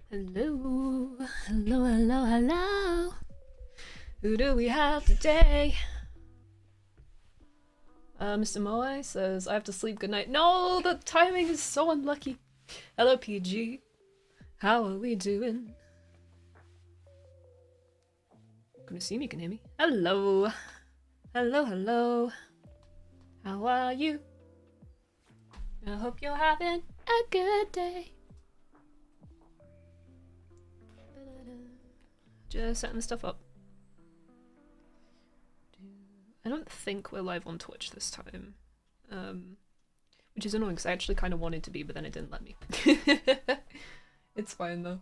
Hello, hello, hello, hello. Who do we have today? Mr. Moe says, I have to sleep, good night. No, the timing is so unlucky. Hello, PG. How are we doing? Couldn't see me, can hear me. Hello. Hello, hello. How are you? I hope you're having a good day. Just setting stuff up. I don't think we're live on Twitch this time. Which is annoying because I actually kind of wanted to be, but then it didn't let me. It's fine though.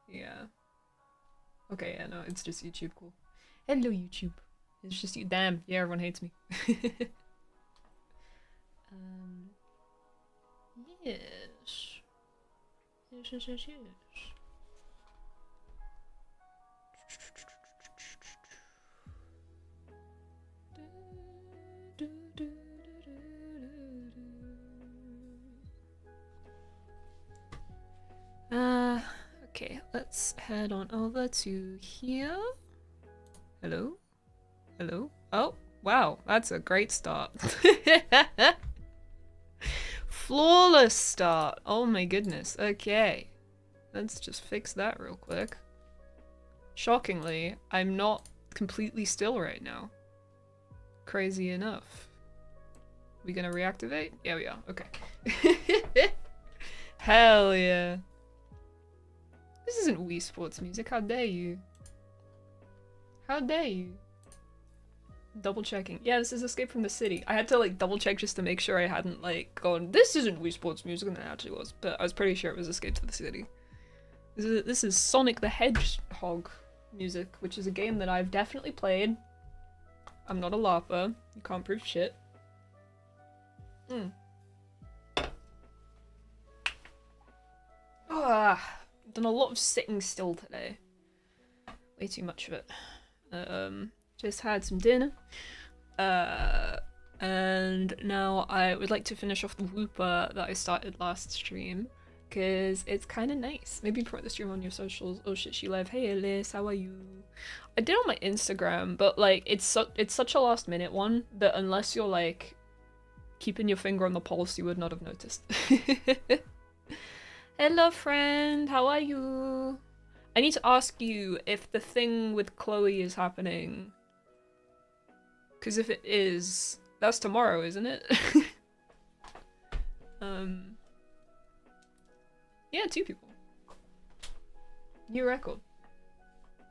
Yeah. Okay, yeah, no, it's just YouTube, cool. Hello, YouTube. It's just you. Damn, yeah, everyone hates me. Yes. Yes. Okay, let's head on over to here. Hello? Hello? Oh, wow, that's a great start. Flawless start. Oh my goodness. Okay. Let's just fix that real quick. Shockingly, I'm not completely still right now. Crazy enough. We gonna reactivate? Yeah, we are. Okay. Hell yeah. This isn't Wii Sports music. How dare you? How dare you? Double checking. Yeah, this is Escape from the City. I had to like double check just to make sure I hadn't like gone, this isn't Wii Sports music, and it actually was. But I was pretty sure it was Escape to the City. This is Sonic the Hedgehog music, which is a game that I've definitely played. I'm not a LARPer. You can't prove shit. Done a lot of sitting still today. Way too much of it. Just had some dinner. And now I would like to finish off the Wooper that I started last stream, because it's kind of nice. Maybe promote the stream on your socials. Oh shit, she live. Hey Alice, how are you? I did on my Instagram, but like it's such a last minute one that unless you're like keeping your finger on the pulse, you would not have noticed. Hello friend, how are you? I need to ask you if the thing with Chloe is happening. Because if it is, that's tomorrow, isn't it? Yeah, 2 people. New record.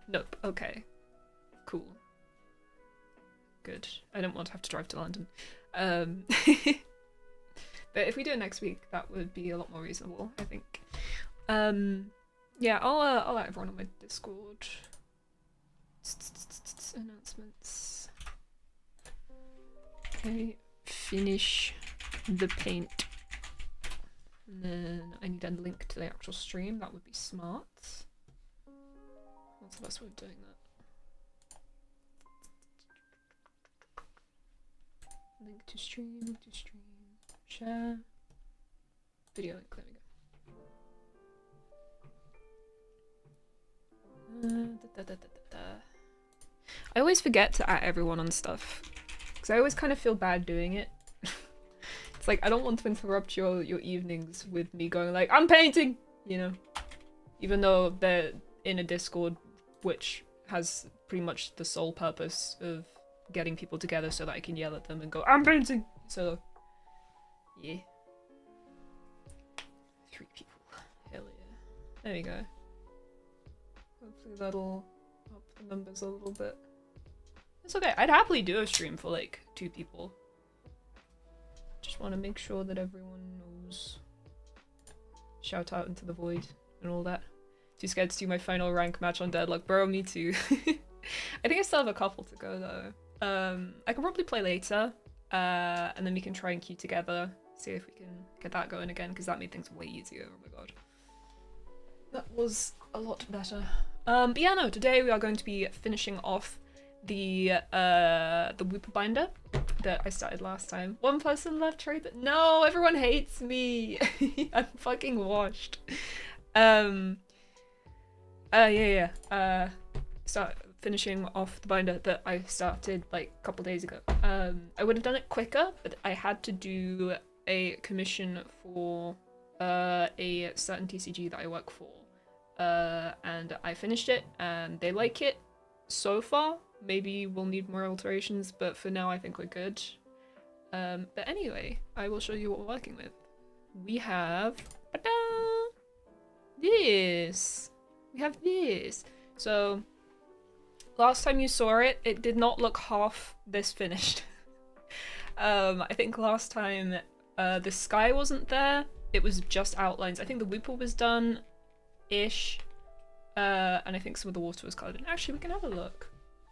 Nope, okay. Cool. Good. I don't want to have to drive to London. But if we do it next week, that would be a lot more reasonable, I think. Yeah, I'll let everyone on my Discord. Announcements. Okay, finish the paint. And then I need a link to the actual stream, that would be smart. What's the best way of doing that? Link to stream, share. Video link, there we go. I always forget to add everyone on stuff, because I always kind of feel bad doing it. It's like, I don't want to interrupt your evenings with me going like, I'm painting, you know? Even though they're in a Discord, which has pretty much the sole purpose of getting people together so that I can yell at them and go, I'm painting! So, yeah. 3 people. Hell yeah. There we go. Hopefully that'll up the numbers a little bit. It's okay, I'd happily do a stream for like 2 people. Just want to make sure that everyone knows. Shout out into the void and all that. Too scared to do my final rank match on Deadlock. Bro, me too. I think I still have a couple to go though. I can probably play later, and then we can try and queue together, see if we can get that going again, because that made things way easier. Oh my god. That was a lot better. But yeah, no, today we are going to be finishing off the Wooper Binder. that I started last time. One person left trade, but no, everyone hates me. I'm fucking washed. Start finishing off the binder that I started like a couple days ago. I would have done it quicker, but I had to do a commission for a certain TCG that I work for. And I finished it, and they like it so far. Maybe we'll need more alterations, but for now I think we're good. But anyway, I will show you what we're working with. We have this. We have this. So last time you saw it, it did not look half this finished. I think last time the sky wasn't there. It was just outlines. I think the Wooper was done-ish. And I think some of the water was coloured in. Actually, we can have a look.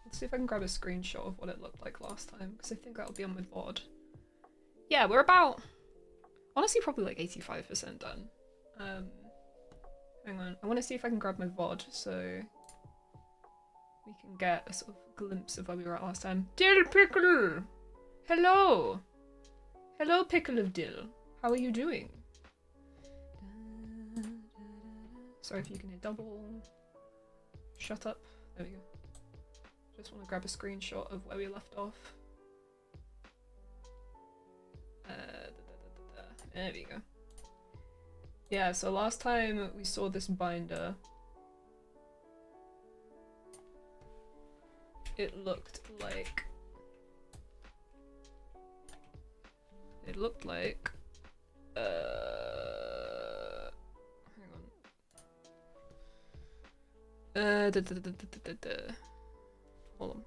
Let's see if I can grab a screenshot of what it looked like last time, because I think that'll be on my VOD. Yeah, we're about, honestly, probably like 85% done. Hang on, I want to see if I can grab my VOD so we can get a sort of glimpse of where we were at last time. Dill Pickle! Hello! Hello, Pickle of Dill. How are you doing? Sorry if you can hear double. Shut up. There we go. Just want to grab a screenshot of where we left off. There we go. Yeah, so last time we saw this binder, it looked like hold on.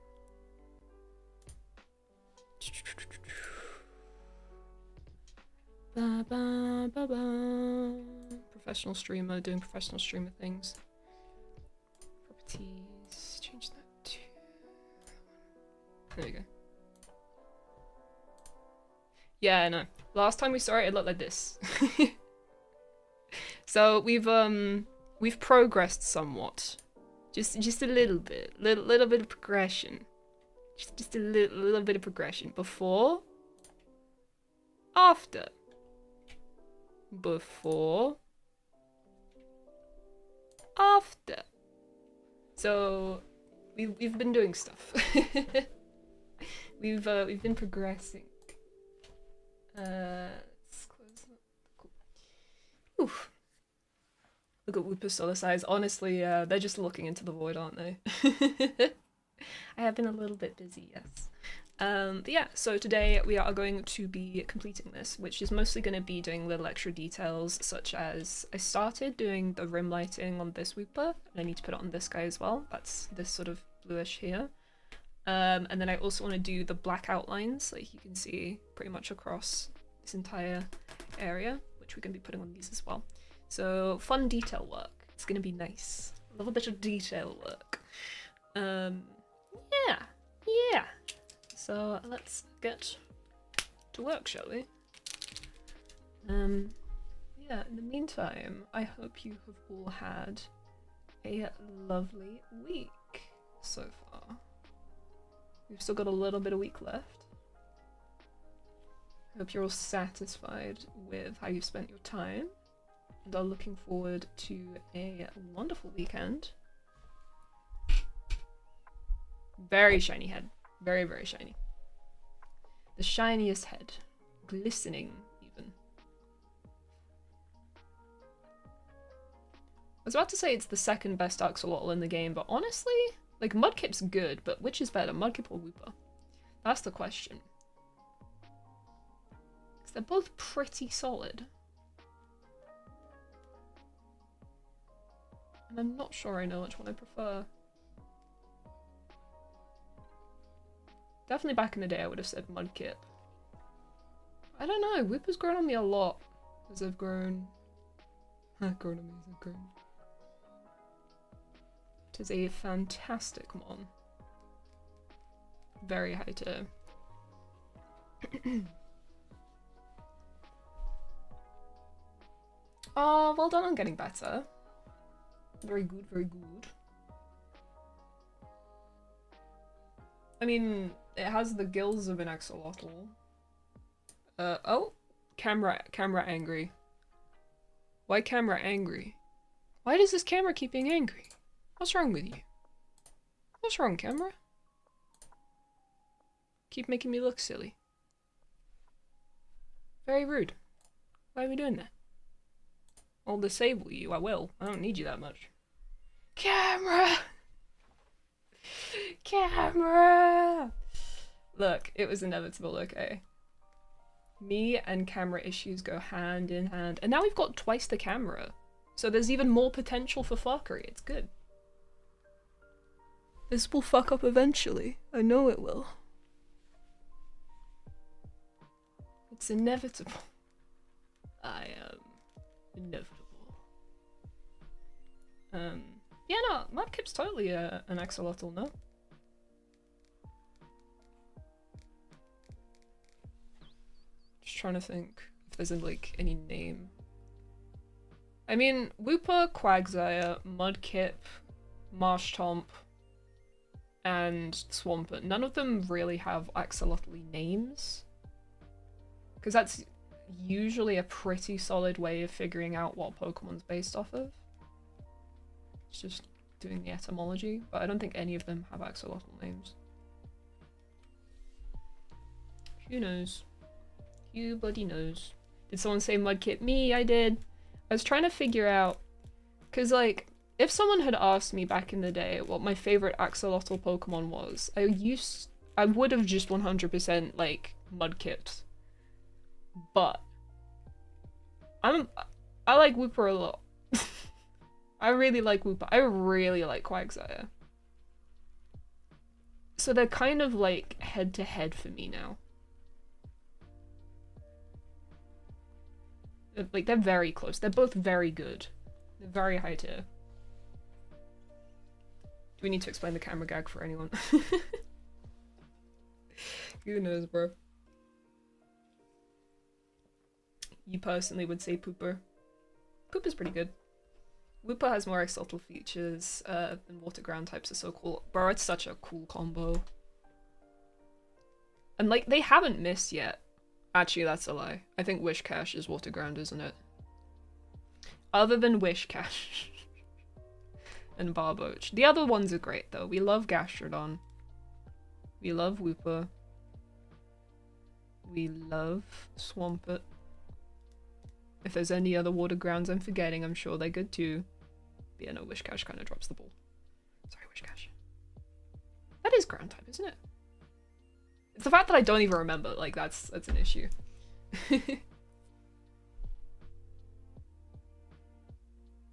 Ba, ba, ba, ba. Professional streamer doing professional streamer things. Properties, change that to. There we go. Yeah, no. Last time we saw it, it looked like this. So we've progressed somewhat. Just a little bit. Little bit of progression. Just a little bit of progression. Before. After. Before. After. So we've been doing stuff. we've been progressing. Let's close that. Cool. Oof. Look at Wooper's solar size. Honestly, they're just looking into the void, aren't they? I have been a little bit busy, yes. But yeah, so today we are going to be completing this, which is mostly going to be doing little extra details, such as I started doing the rim lighting on this Wooper, and I need to put it on this guy as well. That's this sort of bluish here. And then I also want to do the black outlines, like you can see pretty much across this entire area, which we're going to be putting on these as well. So fun detail work. It's going to be nice. Love a bit of detail work. Yeah. So let's get to work, shall we? Yeah, in the meantime, I hope you have all had a lovely week so far. We've still got a little bit of week left. I hope you're all satisfied with how you've spent your time and are looking forward to a wonderful weekend. Very shiny head. Very, very shiny. The shiniest head. Glistening, even. I was about to say it's the second best axolotl in the game, but honestly, like, Mudkip's good, but which is better, Mudkip or Wooper? That's the question. Because they're both pretty solid. And I'm not sure I know which one I prefer. Definitely back in the day I would have said Mudkip. I don't know, Wooper's grown on me a lot as I've grown. Grown on me as I've grown. It is a fantastic mon. Very high tier. Oh, well done on getting better. Very good, very good. I mean, It has the gills of an axolotl. Oh! Camera angry. Why camera angry? Why does this camera keep being angry? What's wrong with you? What's wrong, camera? Keep making me look silly. Very rude. Why are we doing that? I'll disable you, I will. I don't need you that much. Camera! Camera! Look, it was inevitable, okay? Me and camera issues go hand in hand. And now we've got twice the camera. So there's even more potential for fuckery. It's good. This will fuck up eventually. I know it will. It's inevitable. I am inevitable. Yeah, no, Mudkip's totally an axolotl, no? Just trying to think if there's like any name. I mean, Wooper, Quagsire, Mudkip, Marshtomp, and Swampert. None of them really have axolotl-y names. Because that's usually a pretty solid way of figuring out what Pokemon's based off of. It's just doing the etymology, but I don't think any of them have axolotl names. Who knows? Who bloody knows? Did someone say Mudkip? Me, I did. I was trying to figure out, because like, if someone had asked me back in the day what my favorite axolotl Pokemon was, I would have just 100% like Mudkipped. But I like Wooper a lot. I really like Wooper. I really like Quagsire. So they're kind of like head to head for me now. Like they're very close. They're both very good. They're very high tier. Do we need to explain the camera gag for anyone? Who knows, bro? You personally would say Pooper. Pooper's pretty good. Wooper has more axolotl features than water ground types are so cool. Bro, it's such a cool combo. And like, they haven't missed yet. Actually, that's a lie. I think Wishcash is water ground, isn't it? Other than Wishcash and Barboach. The other ones are great though. We love Gastrodon. We love Wooper. We love Swampert. If there's any other water grounds I'm forgetting, I'm sure they're good too. But yeah, no, Wishcash kind of drops the ball. Sorry, Wishcash. That is ground type, isn't it? It's the fact that I don't even remember, like, that's an issue.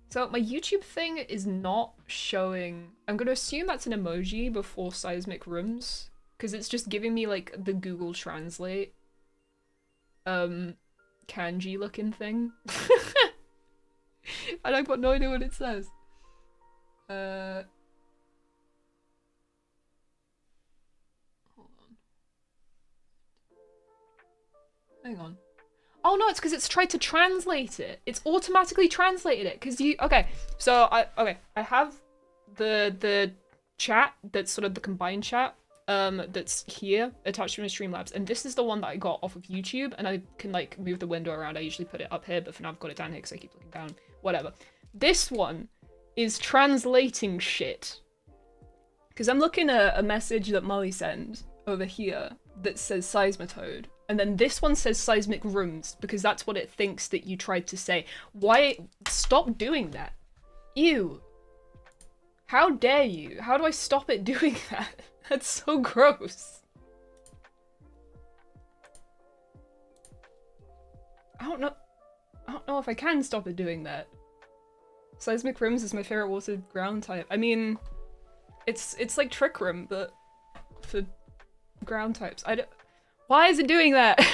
So my YouTube thing is not showing... I'm gonna assume that's an emoji before seismic rooms, because it's just giving me, like, the Google Translate kanji looking thing. And I've got no idea what it says. Hold on. Hang on. Oh no, it's because it's tried to translate it. It's automatically translated it because you... Okay, so I have the chat that's sort of the combined chat that's here attached to my Streamlabs, and this is the one that I got off of YouTube, and I can like move the window around. I usually put it up here, but for now I've got it down here because I keep looking down. Whatever. This one is translating shit. Because I'm looking at a message that Molly sent over here that says Seismitoad. And then this one says seismic rooms because that's what it thinks that you tried to say. Why? Stop doing that. Ew. How dare you? How do I stop it doing that? That's so gross. I don't know if I can stop it doing that. Seismic rooms is my favorite water ground type. I mean, it's like Trick Room, but for ground types. Why is it doing that?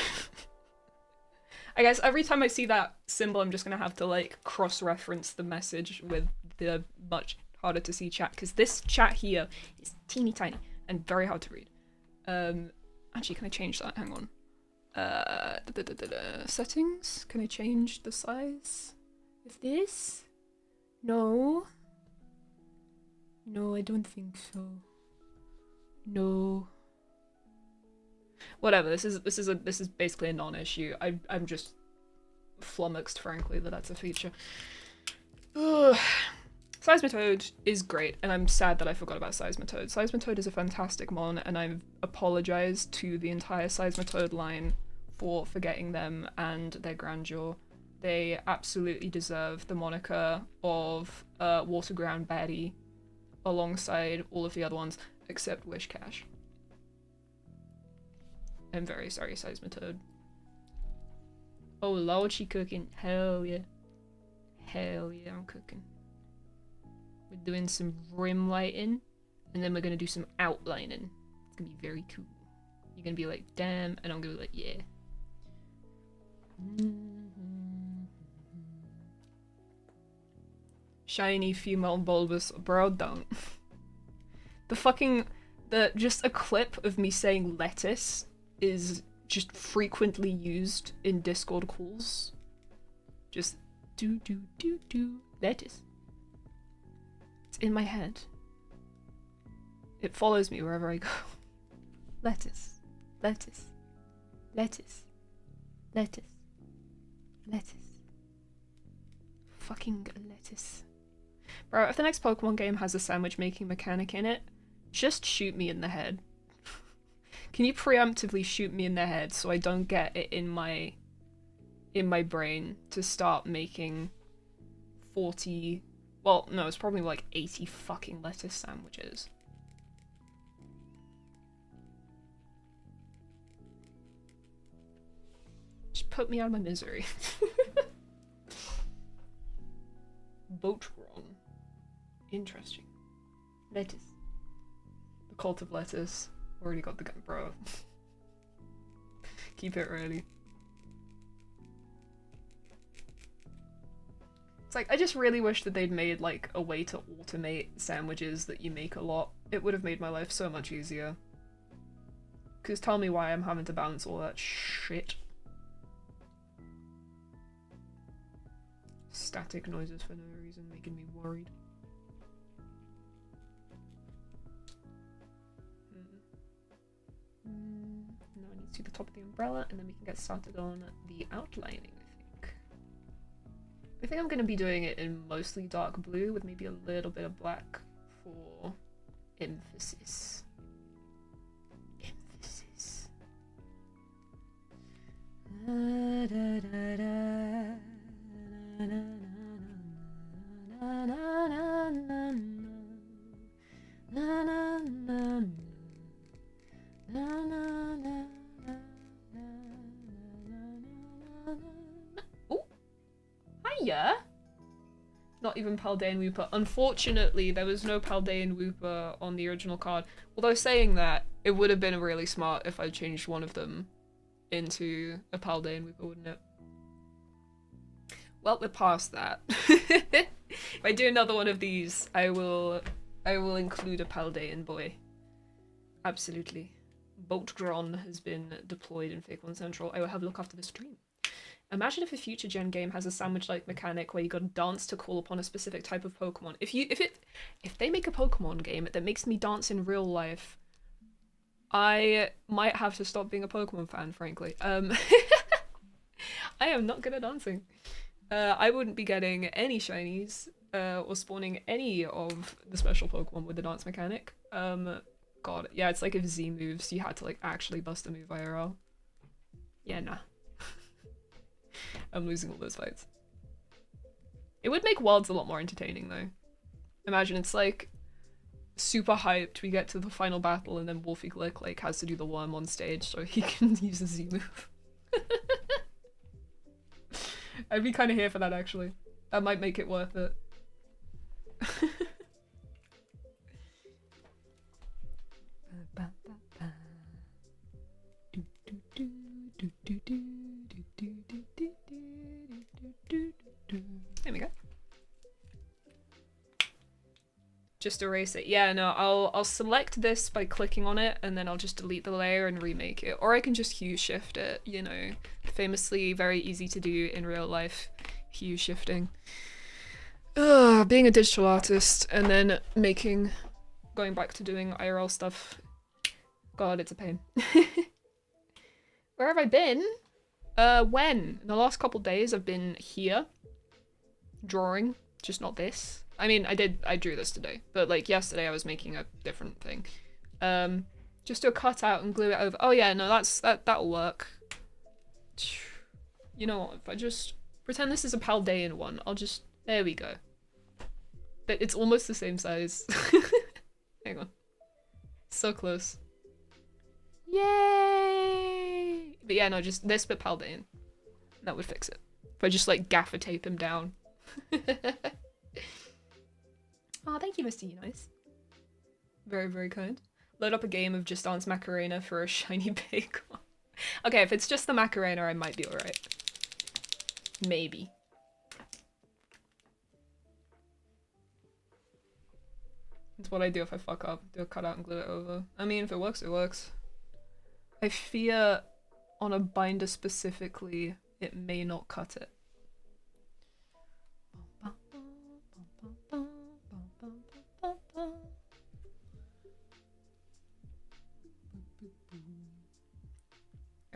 I guess every time I see that symbol, I'm just gonna have to like cross-reference the message with the much harder to see chat, because this chat here is teeny tiny and very hard to read. Actually, can I change that? Hang on. Settings? Can I change the size of this? No. No, I don't think so. No. Whatever. This is basically a non-issue. I'm just flummoxed, frankly, that that's a feature. Ugh. Seismitoad is great, and I'm sad that I forgot about Seismitoad. Seismitoad is a fantastic mon, and I've apologized to the entire Seismitoad line for forgetting them and their grandeur. They absolutely deserve the moniker of Waterground Baddie alongside all of the other ones, except Wishcash. I'm very sorry, Seismitoad. Oh lord, she cooking. Hell yeah. Hell yeah, I'm cooking. We're doing some rim lighting, and then we're gonna do some outlining. It's gonna be very cool. You're gonna be like, damn, and I'm gonna be like, yeah. Shiny female bulbous, bro, don't. Just a clip of me saying lettuce is just frequently used in Discord calls. Just do lettuce. It's in my head. It follows me wherever I go. Lettuce. Lettuce. Lettuce. Lettuce. Lettuce. Fucking lettuce. Bro, if the next Pokemon game has a sandwich making mechanic in it, just shoot me in the head. Can you preemptively shoot me in the head so I don't get it in my brain to start making 40... Well, no, it's probably like 80 fucking lettuce sandwiches. Just put me out of my misery. Boatron. Interesting. Lettuce. The cult of lettuce. Already got the gun, bro. Keep it ready. It's like, I just really wish that they'd made like a way to automate sandwiches that you make a lot. It would have made my life so much easier. Cause tell me why I'm having to balance all that shit. Static noises for no reason, making me worried. Now I need to do the top of the umbrella, and then we can get started on the outlining, I think. I think I'm going to be doing it in mostly dark blue with maybe a little bit of black for emphasis. Emphasis. Oh, hiya! Not even Paldean Wooper. Unfortunately, there was no Paldean Wooper on the original card. Although saying that, it would have been really smart if I changed one of them into a Paldean Wooper, wouldn't it? Well, we're past that. If I do another one of these, I will include a Paldean boy. Absolutely. Boltgron has been deployed in Fake One Central. I will have a look after the stream. Imagine if a future gen game has a sandwich-like mechanic where you gotta dance to call upon a specific type of Pokemon. If they make a Pokemon game that makes me dance in real life, I might have to stop being a Pokemon fan, frankly. I am not good at dancing. I wouldn't be getting any shinies or spawning any of the special Pokemon with the dance mechanic. God, yeah, it's like if Z moves, you had to like actually bust a move IRL. Yeah, nah. I'm losing all those fights. It would make Worlds a lot more entertaining though. Imagine it's like super hyped, we get to the final battle and then Wolfie Glick like has to do the worm on stage so he can use a Z move. I'd be kind of here for that actually. That might make it worth it. There we go. Just erase it. Yeah, no, I'll select this by clicking on it and then I'll just delete the layer and remake it. Or I can just hue shift it, you know. Famously very easy to do in real life. Hue shifting. Ugh, being a digital artist and then going back to doing IRL stuff. God, it's a pain. Where have I been? When? In the last couple days I've been here. Drawing. Just not this. I mean, I drew this today. But like yesterday I was making a different thing. Just do a cutout and glue it over. Oh yeah, no, that'll work. You know what, if I just pretend this is a Paldean one, I'll just, there we go. But it's almost the same size. Hang on. So close. Yay! But yeah, no, just this but Paldean. That would fix it. If I just like gaffer tape him down. Oh, thank you, Mr. Nice. Very, very kind. Load up a game of Just Dance Macarena for a shiny big one. Okay, if it's just the Macarena, I might be alright. Maybe. That's what I do if I fuck up. Do a cutout and glue it over. I mean, if it works, it works. I fear on a binder specifically, it may not cut it.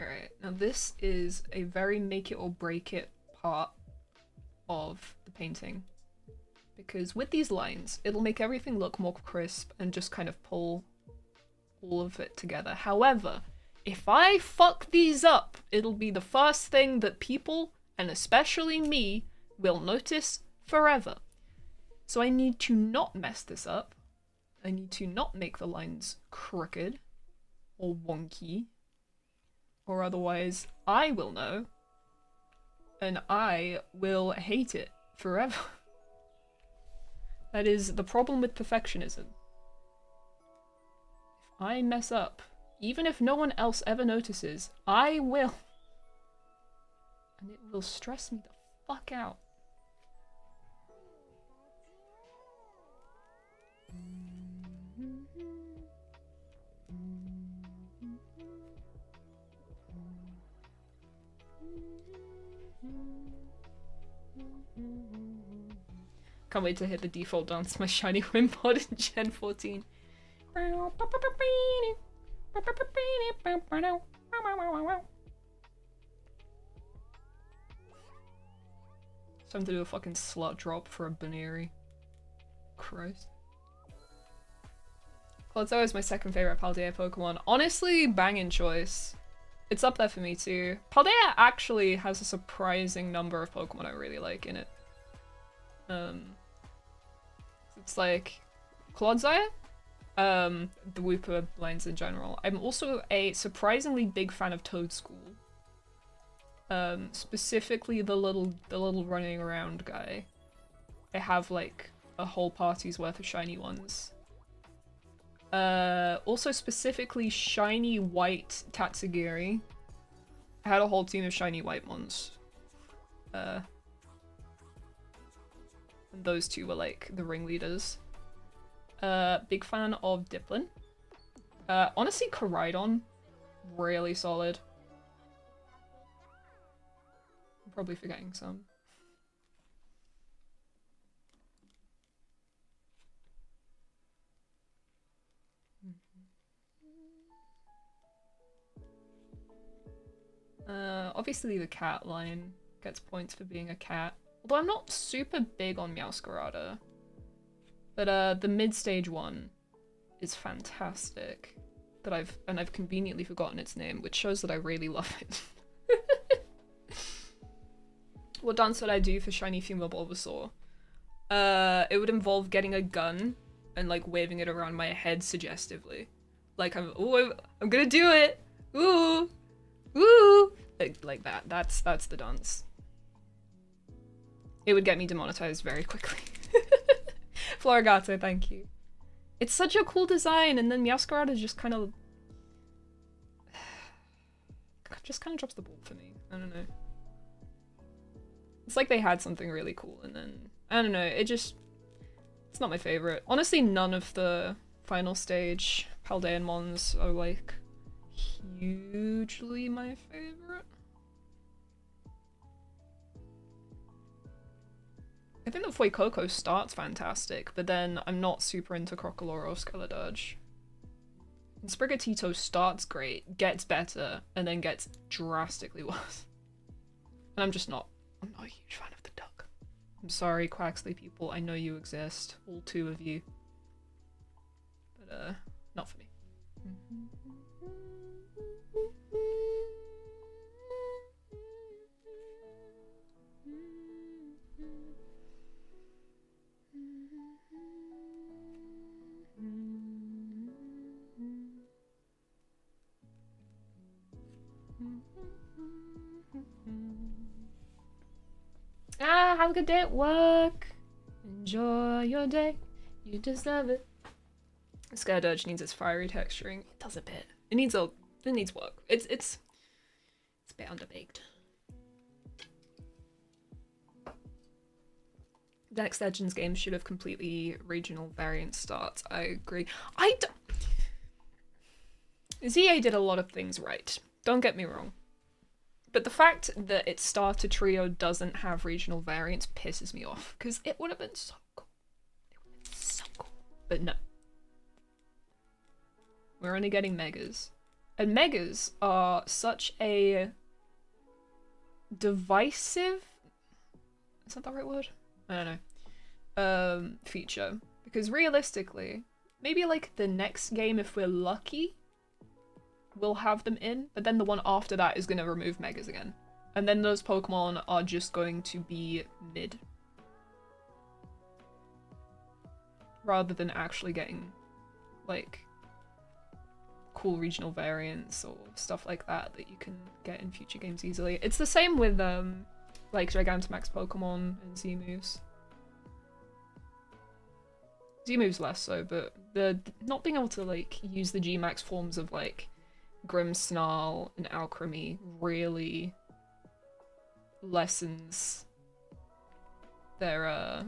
Alright, now this is a very make it or break it part of the painting. Because with these lines, it'll make everything look more crisp and just kind of pull all of it together. However, if I fuck these up, it'll be the first thing that people, and especially me, will notice forever. So I need to not mess this up. I need to not make the lines crooked or wonky. Or otherwise, I will know, and I will hate it forever. That is the problem with perfectionism. If I mess up, even if no one else ever notices, I will. And it will stress me the fuck out. Can't wait to hit the default dance my shiny Wimpod in Gen 14. It's time to do a fucking slut drop for a Baneri. Christ. Clodseo is my second favorite Paldea Pokemon. Honestly, banging choice. It's up there for me too. Paldea actually has a surprising number of Pokemon I really like in it. It's like Clodseo, the Wooper lines in general. I'm also a surprisingly big fan of Toadschool. Specifically the little running around guy. I have like a whole party's worth of shiny ones. Also specifically shiny white Tatsugiri. I had a whole team of shiny white ones. And those two were like the ringleaders. Big fan of Diplin. Honestly, Koraidon, really solid. I'm probably forgetting some. Obviously the cat line gets points for being a cat. Although I'm not super big on Meowscarada. But the mid-stage one is fantastic. I've conveniently forgotten its name, which shows that I really love it. What dance would I do for shiny female Bulbasaur? It would involve getting a gun and like waving it around my head suggestively. Like I'm gonna do it! Ooh! Ooh! Like that. That's the dance. It would get me demonetized very quickly. Florigato, thank you. It's such a cool design, and then Meowscarada just kind of drops the ball for me. I don't know. It's like they had something really cool, and then I don't know. It's not my favorite. Honestly, none of the final stage Paldean mons are like hugely my favorite. I think the Fuecoco starts fantastic, but then I'm not super into Crocodile or Skeledurge. And Sprigatito starts great, gets better, and then gets drastically worse. And I'm not a huge fan of the duck. I'm sorry, Quaxley people, I know you exist, all two of you. But, not for me. Have a good day at work. Enjoy your day. You deserve it. Scared Urge needs its fiery texturing. It does a bit. It needs work. It's a bit underbaked. The next Legends game should have completely regional variant starts. I agree. ZA did a lot of things right. Don't get me wrong. But the fact that its starter trio doesn't have regional variants pisses me off, because it would have been so cool. It would have been so cool. But no. We're only getting Megas. And Megas are such a divisive... Is that the right word? I don't know. Feature. Because realistically, maybe like the next game, if we're lucky, we'll have them in, but then the one after that is going to remove Megas again. And then those Pokemon are just going to be mid. Rather than actually getting, like, cool regional variants or stuff like that that you can get in future games easily. It's the same with, like, Gigantamax Pokemon and Z-moves. Z-moves less so, but the not being able to, like, use the G-Max forms of, like, Grimmsnarl and Alchemy really lessens their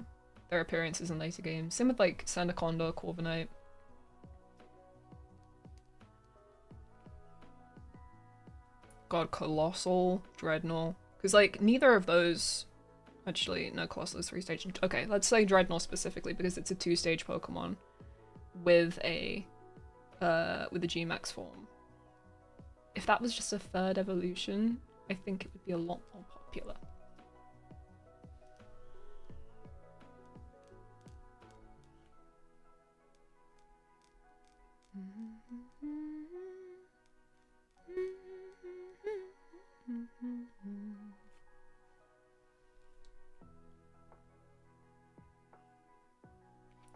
appearances in later games. Same with like Sandaconda, Corviknight. God, Colossal, Dreadnought. Because like neither of those actually no, Colossal is 3-stage. Okay, let's say Dreadnought specifically because it's a 2-stage Pokemon with a G-Max form. If that was just a third evolution, I think it would be a lot more popular.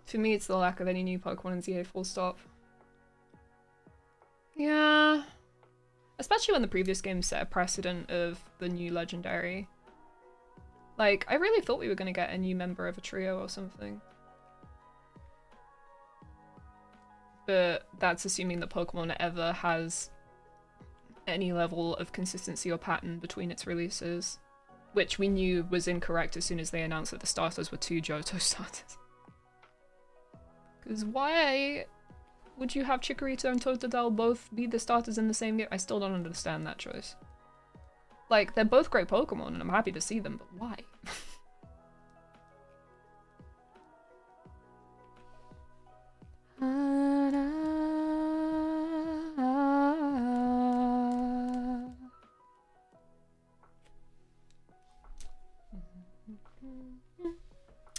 For me, it's the lack of any new Pokemon in ZA full stop. Yeah. Especially when the previous game set a precedent of the new legendary. Like, I really thought we were going to get a new member of a trio or something. But that's assuming that Pokemon ever has any level of consistency or pattern between its releases. Which we knew was incorrect as soon as they announced that the starters were 2 Johto starters. Because why would you have Chikorita and Totodile both be the starters in the same game? I still don't understand that choice. Like, they're both great Pokemon, and I'm happy to see them, but why?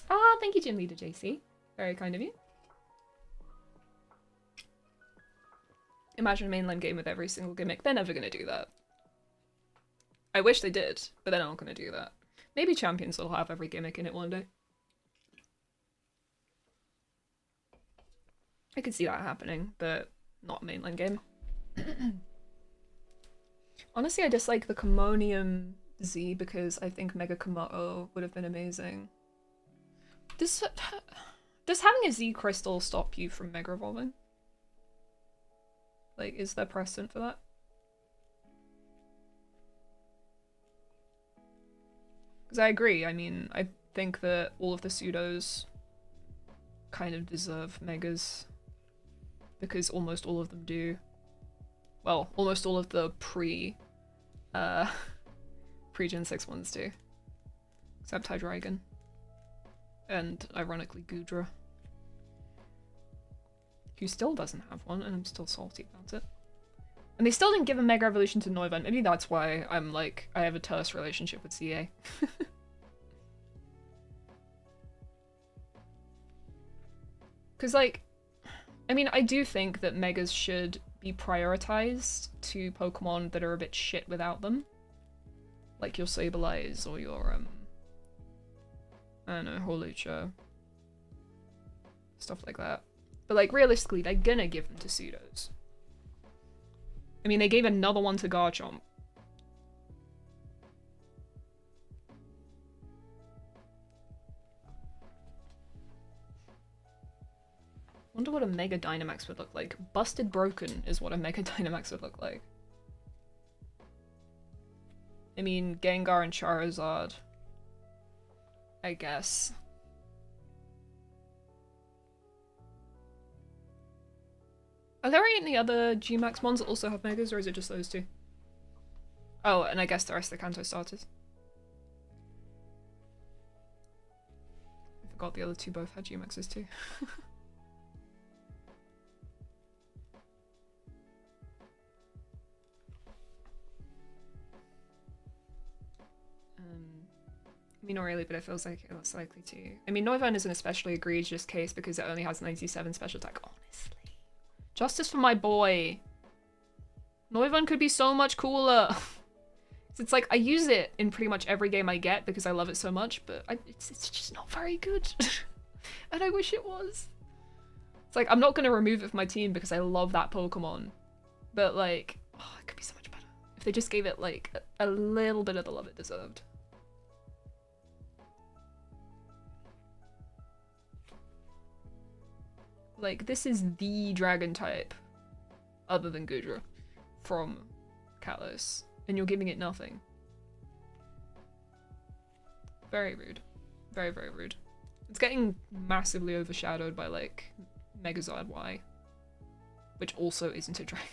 Ah, thank you, Gym Leader JC. Very kind of you. Imagine a mainline game with every single gimmick. They're never going to do that. I wish they did, but they're not going to do that. Maybe Champions will have every gimmick in it one day. I could see that happening, but not a mainline game. Honestly, I dislike the Commonium Z because I think Mega Komodo would have been amazing. Does having a Z crystal stop you from Mega Evolving? Like, is there precedent for that? Because I agree, I mean, I think that all of the pseudos kind of deserve Megas. Because almost all of them do. Well, almost all of the pre-Gen 6 ones do. Except Hydreigon. And, ironically, Goodra. who still doesn't have one, and I'm still salty about it. And they still didn't give a Mega Evolution to Noivern. Maybe that's why I'm like, I have a terse relationship with CA. Because, like, I mean, I do think that Megas should be prioritized to Pokemon that are a bit shit without them. Like your Sableye or your, I don't know, Hawlucha. Stuff like that. But, like, realistically, they're gonna give them to Pseudos. I mean, they gave another one to Garchomp. Wonder what a Mega Dynamax would look like. Busted Broken is what a Mega Dynamax would look like. I mean, Gengar and Charizard. I guess. Are there any other G-Max ones that also have Megas, or is it just those two? Oh, and I guess the rest of the Kanto starters. I forgot the other two both had G-Maxes too. I mean, not really, but it feels like it less likely to. I mean, Noivern is an especially egregious case because it only has 97 special attack, honestly. Justice for my boy. Noivern could be so much cooler. It's like, I use it in pretty much every game I get because I love it so much, but it's just not very good. And I wish it was. It's like, I'm not going to remove it from my team because I love that Pokemon. But like, oh, it could be so much better. If they just gave it like a little bit of the love it deserved. Like, this is the dragon type, other than Gudra, from Kalos, and you're giving it nothing. Very rude. Very, very rude. It's getting massively overshadowed by, like, Megazord Y, which also isn't a dragon.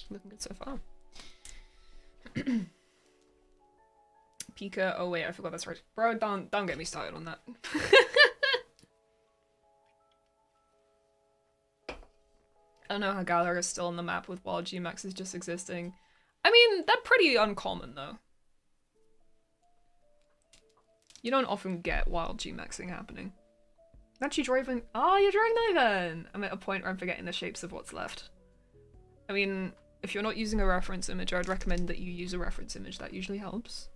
Looking good so far. Pika. Oh wait, I forgot that's right. Bro, don't get me started on that. I don't know how Galar is still on the map with wild G-Maxes just existing. I mean, they're pretty uncommon though. You don't often get wild G-Maxing happening. Actually driving. Oh, you're drawing Noivern! I'm at a point where I'm forgetting the shapes of what's left. I mean, if you're not using a reference image, I'd recommend that you use a reference image. That usually helps.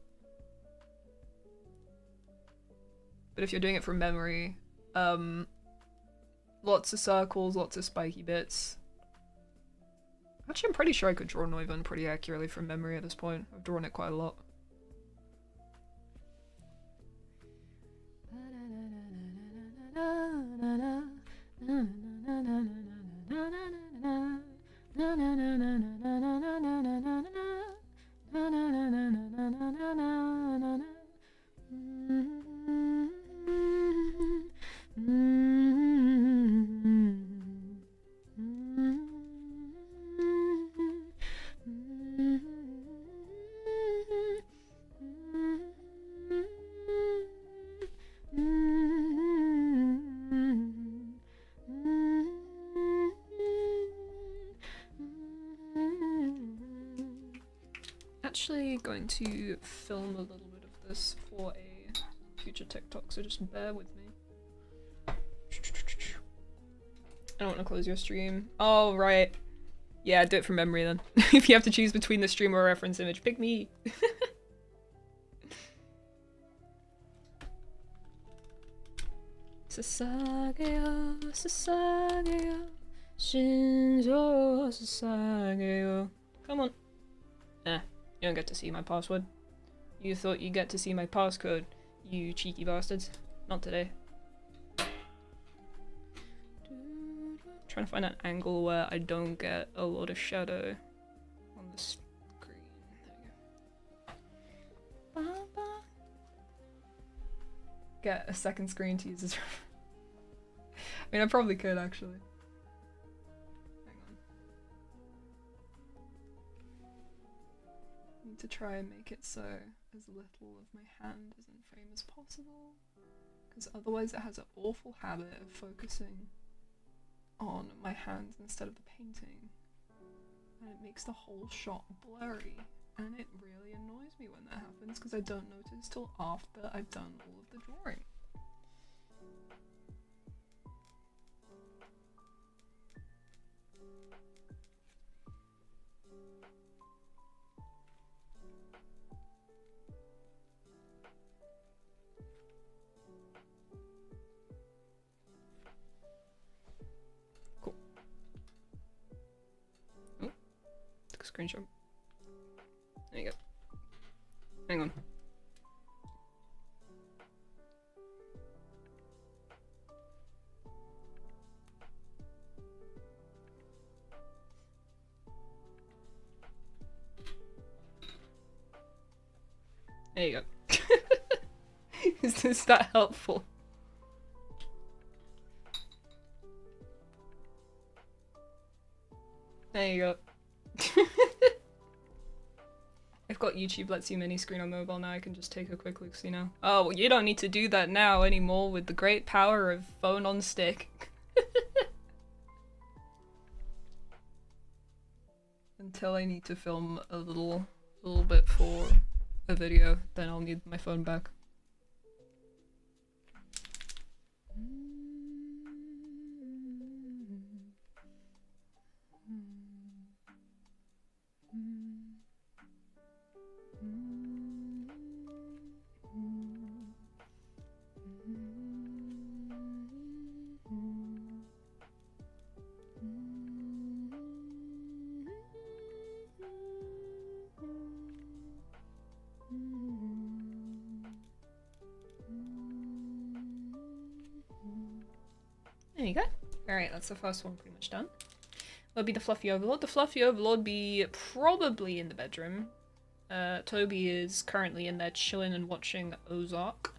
But if you're doing it from memory, lots of circles, lots of spiky bits. Actually, I'm pretty sure I could draw Noivern pretty accurately from memory at this point. I've drawn it quite a lot. Actually going to film a little bit of this for a future TikTok, so just bear with me. I don't want to close your stream. Oh, right. Yeah, do it from memory then. If you have to choose between the stream or a reference image, pick me. Sasageo, Sasageo, Shinjo Sasageo. Come on. You don't get to see my password. You thought you'd get to see my passcode, you cheeky bastards. Not today. Trying to find an angle where I don't get a lot of shadow on the screen. There you go. Get a second screen to use as I mean, I probably could actually. need to try and make it so as little of my hand is in frame as possible, because otherwise it has an awful habit of focusing on my hands instead of the painting, and it makes the whole shot blurry, and it really annoys me when that happens because I don't notice till after I've done all of the drawing. Screenshot. There you go. Hang on. There you go. Is this that helpful? There you go. I've got YouTube lets you mini screen on mobile now. I can just take a quick look see now. Oh, well, you don't need to do that now anymore with the great power of phone on stick. Until I need to film a little bit for a video, then I'll need my phone back. There you go. Alright, that's the first one pretty much done. That'll be the Fluffy Overlord. The Fluffy Overlord be probably in the bedroom. Toby is currently in there chilling and watching Ozark.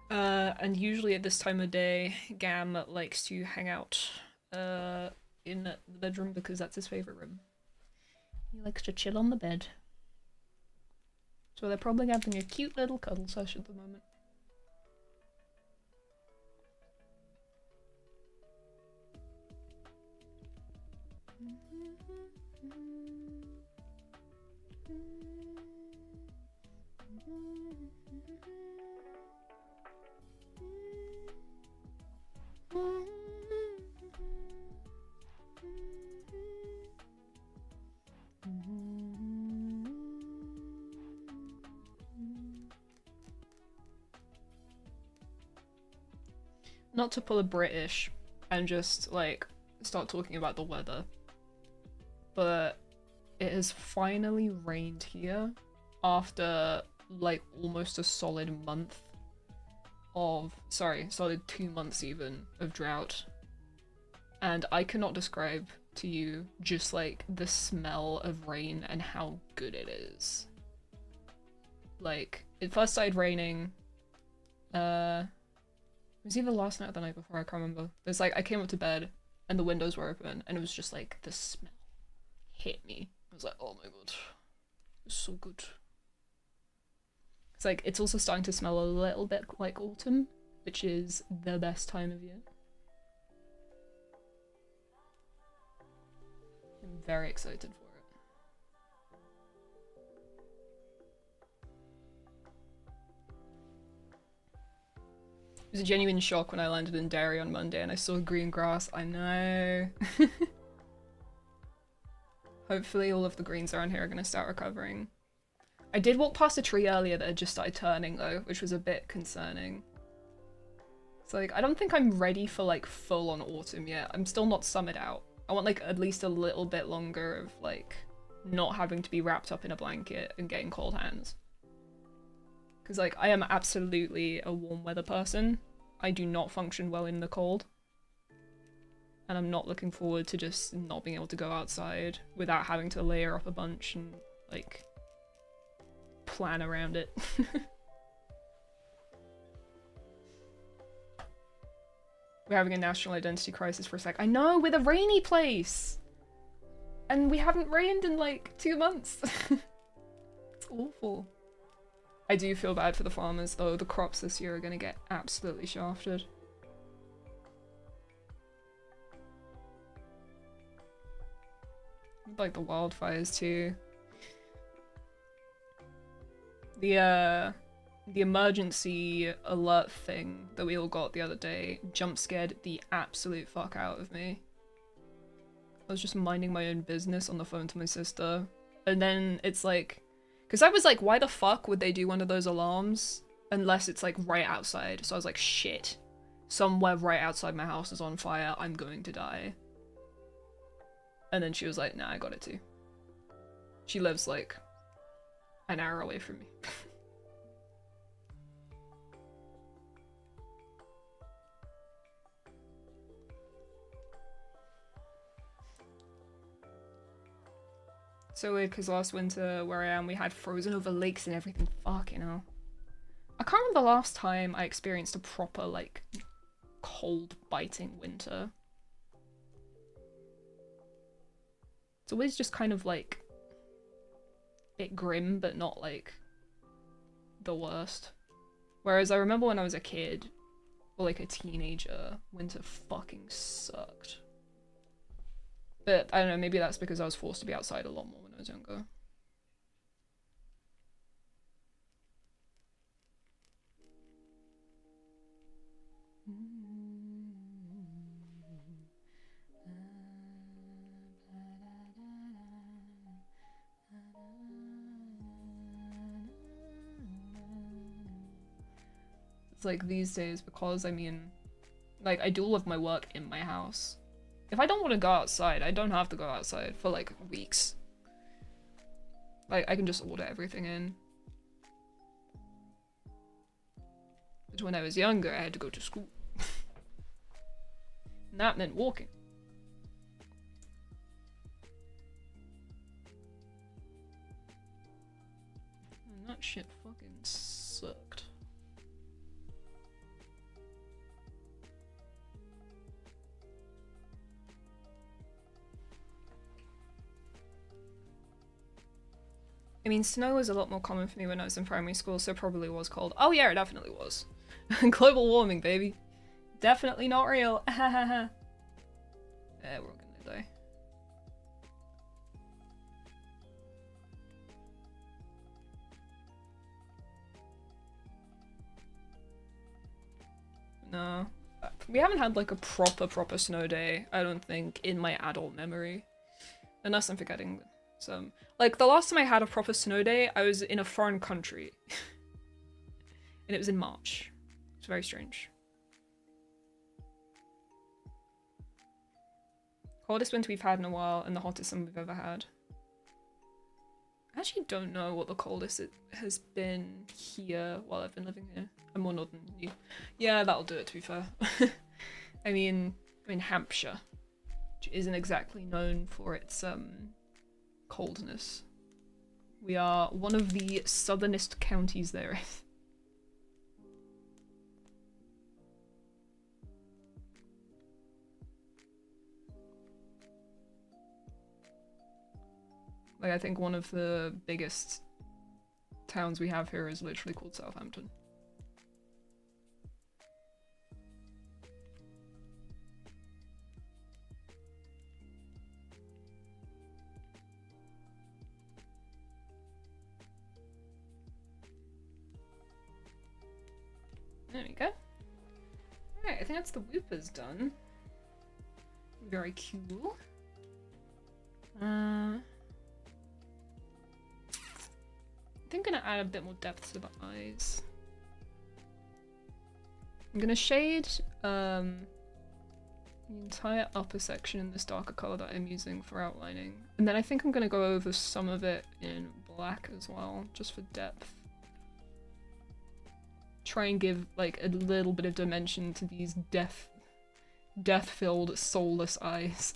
And usually at this time of day, Gam likes to hang out in the bedroom because that's his favourite room. He likes to chill on the bed. So they're probably having a cute little cuddle session at the moment. Not to pull a British and just like start talking about the weather, but it has finally rained here after like almost a solid month of, solid 2 months even of drought. And I cannot describe to you just like the smell of rain and how good it is. Like, it first started raining, it was either last night or the night before, I can't remember. It's like, I came up to bed and the windows were open and it was just like, the smell hit me. I was like, oh my god, it's so good. It's like, it's also starting to smell a little bit like autumn, which is the best time of year. I'm very excited for it. It was a genuine shock when I landed in Derry on Monday and I saw green grass. I know. Hopefully all of the greens around here are going to start recovering. I did walk past a tree earlier that had just started turning though, which was a bit concerning. It's like, I don't think I'm ready for like full on autumn yet. I'm still not summered out. I want like at least a little bit longer of like not having to be wrapped up in a blanket and getting cold hands. Because like I am absolutely a warm weather person. I do not function well in the cold. And I'm not looking forward to just not being able to go outside without having to layer up a bunch and like plan around it. We're having a national identity crisis for a sec. I know, with a rainy place! And we haven't rained in like 2 months. awful. I do feel bad for the farmers though. The crops this year are gonna get absolutely shafted. Like the wildfires too. The emergency alert thing that we all got the other day jump scared the absolute fuck out of me. I was just minding my own business on the phone to my sister, and then it's like, because I was like, why the fuck would they do one of those alarms unless it's like right outside? So I was like, shit, somewhere right outside my house is on fire, I'm going to die. And then she was like, nah, I got it too. She lives like an hour away from me. So weird because last winter where I am we had frozen over lakes and everything. Fucking hell. I can't remember the last time I experienced a proper like cold biting winter. It's always just kind of like a bit grim but not like the worst. Whereas I remember when I was a kid or like a teenager, winter fucking sucked. But I don't know, maybe that's because I was forced to be outside a lot more when I was younger. It's like these days, because I mean, like I do all of my work in my house. If I don't want to go outside, I don't have to go outside for like weeks. Like I can just order everything in. But when I was younger, I had to go to school. And that meant walking. And that shit fucking sucked. I mean, snow was a lot more common for me when I was in primary school, so it probably was cold. Oh yeah, it definitely was. Global warming, baby. Definitely not real. We're all gonna die. No. We haven't had like a proper snow day, I don't think, in my adult memory. Unless I'm forgetting some. Like, the last time I had a proper snow day, I was in a foreign country. And it was in March. It's very strange. Coldest winter we've had in a while, and the hottest summer we've ever had. I actually don't know what the coldest it has been here while I've been living here. I'm more northern than you. Yeah, that'll do it, to be fair. I mean, Hampshire, which isn't exactly known for its, coldness. We are one of the southernest counties there is. Like, I think one of the biggest towns we have here is literally called Southampton. There we go. Alright, I think that's the Woopers done. Very cool. I think I'm gonna add a bit more depth to the eyes. I'm gonna shade the entire upper section in this darker color that I'm using for outlining. And then I think I'm gonna go over some of it in black as well, just for depth. Try and give like a little bit of dimension to these death-filled, soulless eyes.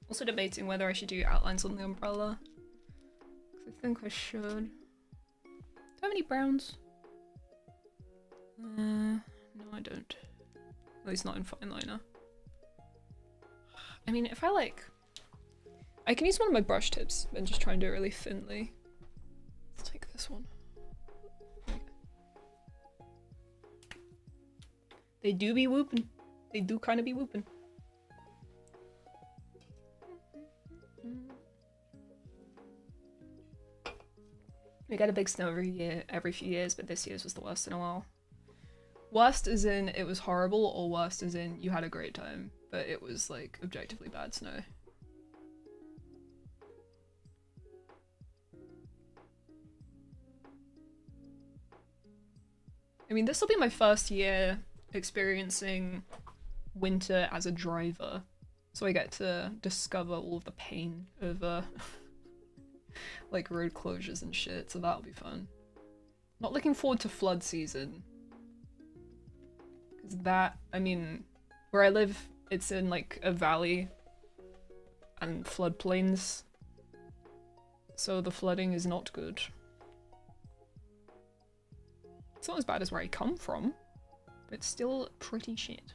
Also debating whether I should do outlines on the umbrella. I think I should. Do I have any browns? No, I don't. At least not in fine liner. I mean, if I like... I can use one of my brush tips and just try and do it really thinly. Let's take this one. They do be whooping. They do kind of be whooping. We get a big snow every few years, but this year's was the worst in a while. Worst as in it was horrible, or worst as in you had a great time, but it was like objectively bad snow. I mean, this will be my first year experiencing winter as a driver, so I get to discover all of the pain of like road closures and shit, so that'll be fun. Not looking forward to flood season. Because that, I mean, where I live, it's in like a valley and floodplains, so the flooding is not good. It's not as bad as where I come from, but it's still pretty shit.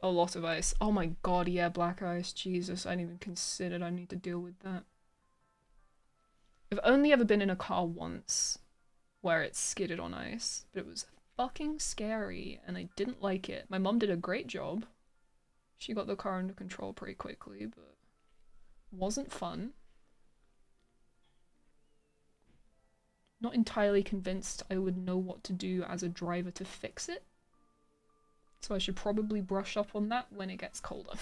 A lot of ice. Oh my god, yeah, black ice. Jesus, I didn't even consider I need to deal with that. I've only ever been in a car once where it skidded on ice, but it was fucking scary and I didn't like it. My mom did a great job. She got the car under control pretty quickly, but wasn't fun. Not entirely convinced I would know what to do as a driver to fix it. So I should probably brush up on that when it gets colder.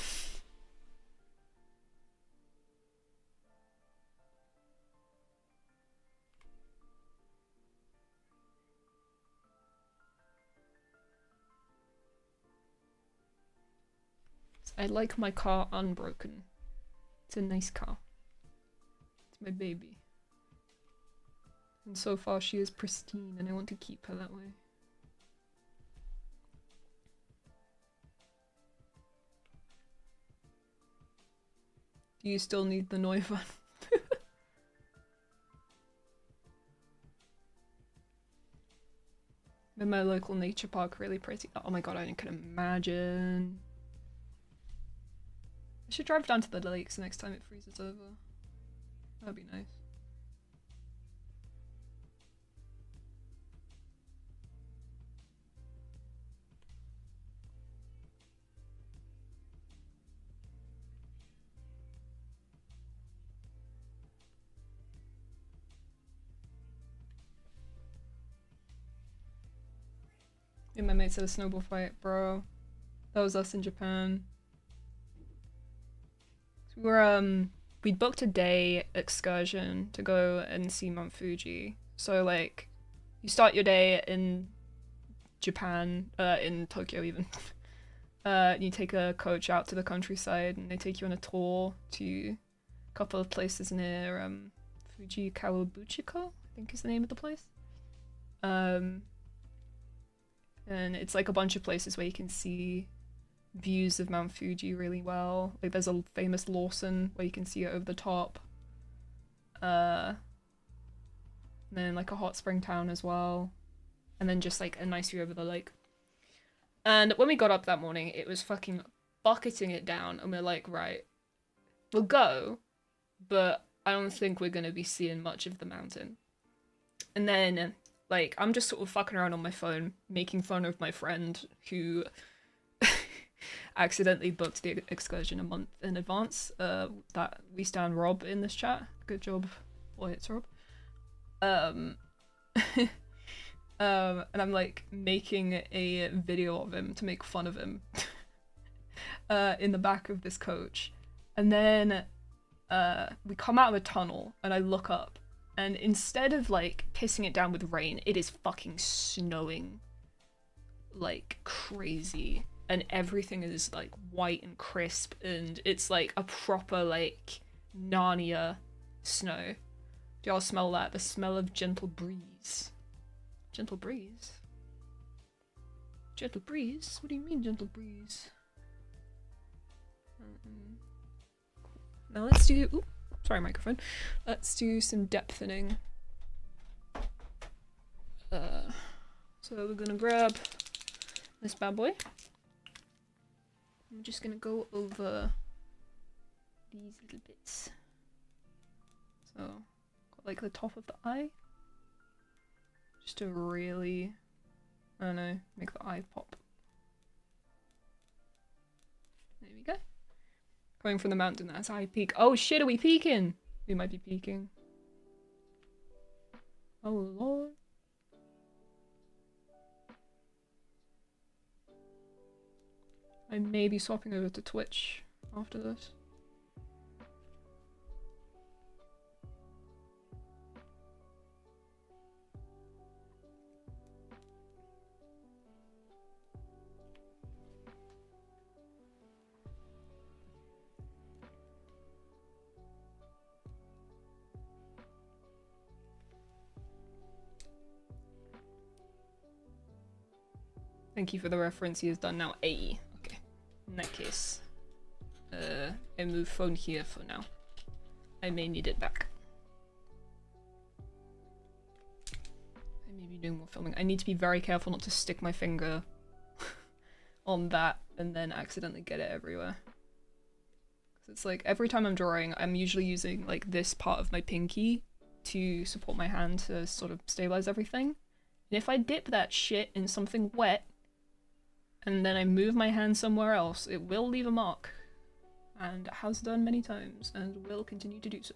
I like my car unbroken. It's a nice car. It's my baby. And so far she is pristine and I want to keep her that way. Do you still need the Neumann? In my local nature park, really pretty. Oh my god, I can imagine. I should drive down to the lakes next time it freezes over. That'd be nice. Me and my mates had a snowball fight, bro. That was us in Japan. So we were, we'd booked a day excursion to go and see Mount Fuji. So, like, you start your day in Japan, in Tokyo even. You take a coach out to the countryside and they take you on a tour to a couple of places near, Fuji Kawabuchiko, I think is the name of the place. And it's like a bunch of places where you can see views of Mount Fuji really well. Like there's a famous Lawson where you can see it over the top. And then like a hot spring town as well. And then just like a nice view over the lake. And when we got up that morning, it was fucking bucketing it down. And we're like, right, we'll go, but I don't think we're gonna be seeing much of the mountain. And then like, I'm just sort of fucking around on my phone, making fun of my friend who accidentally booked the excursion a month in advance. That we stand Rob in this chat. Good job, boy, it's Rob. And I'm like making a video of him to make fun of him in the back of this coach. And then we come out of a tunnel and I look up. And instead of, like, pissing it down with rain, it is fucking snowing like crazy. and everything is like white and crisp, and it's like a proper like Narnia snow. Do y'all smell that? The smell of gentle breeze. Gentle breeze? Gentle breeze? What do you mean gentle breeze? Now let's do, ooh, sorry microphone. Let's do some depthening. So we're gonna grab this bad boy. I'm just gonna go over these little bits. So, got like the top of the eye. Just to really, I don't know, make the eye pop. There we go. Coming from the mountain, that's high peak. Oh shit, are we peaking? We might be peaking. Oh lord. I may be swapping over to Twitch after this. Thank you for the reference, he has done now 80. Okay, in that case, I move phone here for now. I may need it back. I may be doing more filming. I need to be very careful not to stick my finger on that and then accidentally get it everywhere. Because it's like, every time I'm drawing, I'm usually using like this part of my pinky to support my hand to sort of stabilize everything. And if I dip that shit in something wet, and then I move my hand somewhere else, it will leave a mark. And has done many times, and will continue to do so.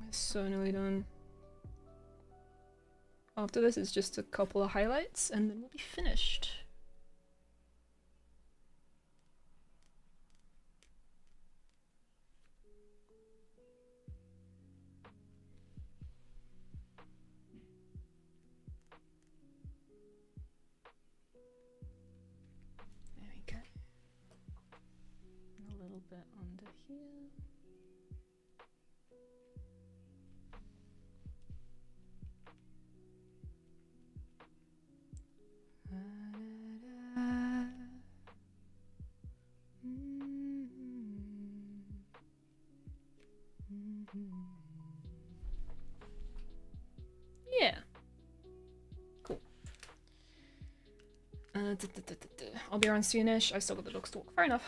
It's so nearly done. After this is just a couple of highlights, and then we'll be finished. There we go. A little bit under here. Yeah. Cool. I'll be around soonish. I still got the dogs to walk. Fair enough.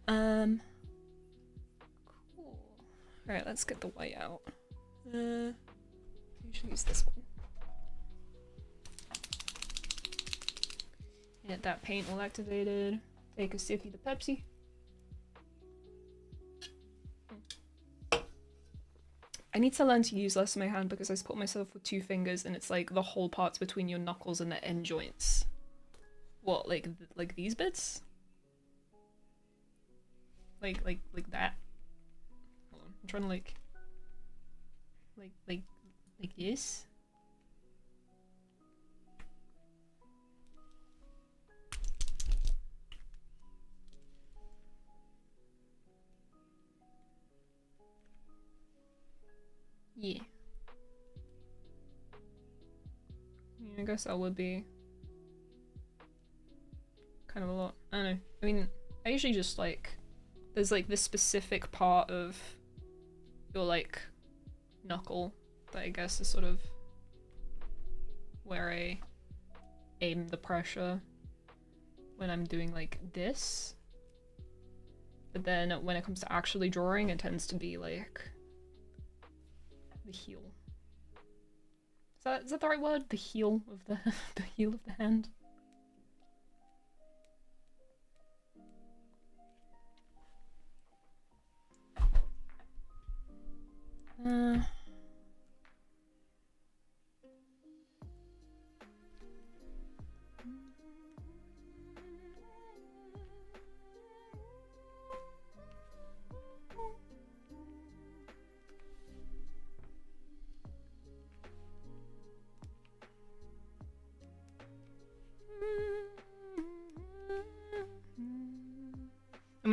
Cool. Alright, let's get the white out. Usually use this one. Get that paint all activated. Take a sippy to Pepsi. I need to learn to use less of my hand because I support myself with 2 fingers and it's like the whole parts between your knuckles and the end joints. What, like these bits? Like that? Hold on, I'm trying to like this? Yeah. I guess that would be kind of a lot. I don't know. I mean, I usually just like, there's like this specific part of your like knuckle that I guess is sort of where I aim the pressure when I'm doing like this. But then when it comes to actually drawing, it tends to be like the heel. Is that the right word? The heel of the the heel of the hand.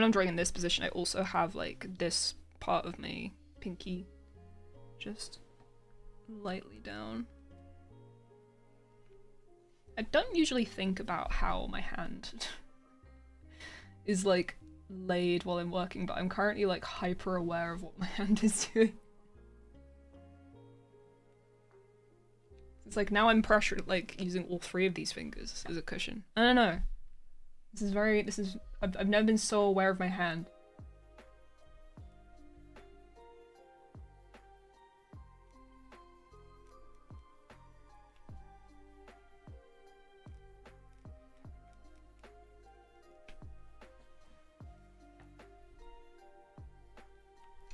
I'm drawing in this position, I also have like this part of my pinky just lightly down. I don't usually think about how my hand is like laid while I'm working, but I'm currently like hyper aware of what my hand is doing. It's like now I'm pressured, like using all 3 of these fingers as a cushion. I don't know. I've never been so aware of my hand.